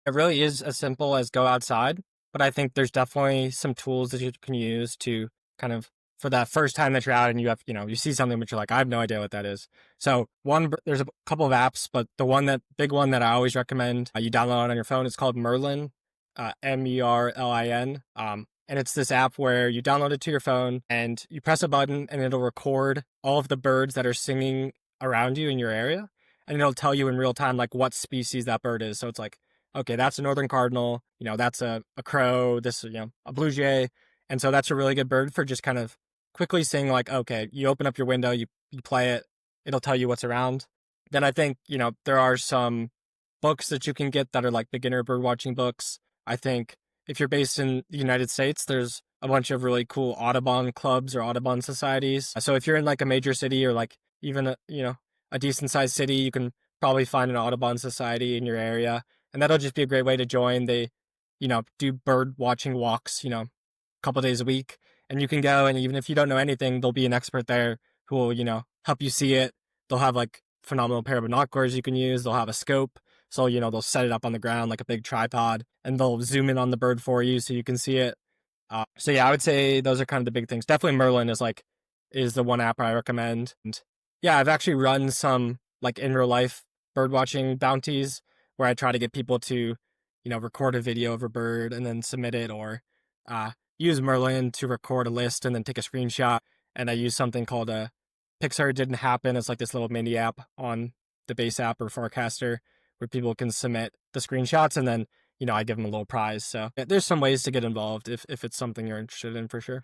It really is as simple as go outside, but I think there's definitely some tools that you can use to kind of for that first time that you're out and you have, you see something but you're like, I have no idea what that is. So there's a couple of apps, but the big one that I always recommend you download on your phone is called Merlin, Merlin. And it's this app where you download it to your phone and you press a button and it'll record all of the birds that are singing around you in your area. And it'll tell you in real time, like what species that bird is. So it's like, okay, that's a northern cardinal, that's a crow, this, a blue jay. And so that's a really good bird for just kind of quickly seeing like, okay, you open up your window, you play it, it'll tell you what's around. Then I think, there are some books that you can get that are like beginner bird watching books. I think if you're based in the United States, there's a bunch of really cool Audubon clubs or Audubon societies. So if you're in like a major city or like even a decent sized city, you can probably find an Audubon society in your area. And that'll just be a great way to join. They, do bird watching walks, a couple days a week. And you can go, and even if you don't know anything, there'll be an expert there who will, help you see it. They'll have like phenomenal pair of binoculars you can use. They'll have a scope. So, they'll set it up on the ground like a big tripod and they'll zoom in on the bird for you so you can see it. So yeah, I would say those are kind of the big things. Definitely Merlin is the one app I recommend. And yeah, I've actually run some like in real life bird watching bounties where I try to get people to, record a video of a bird and then submit it, or use Merlin to record a list and then take a screenshot. And I use something called a Pixar Didn't Happen. It's like this little mini app on the base app or forecaster where people can submit the screenshots and then, I give them a little prize. So yeah, there's some ways to get involved if it's something you're interested in for sure.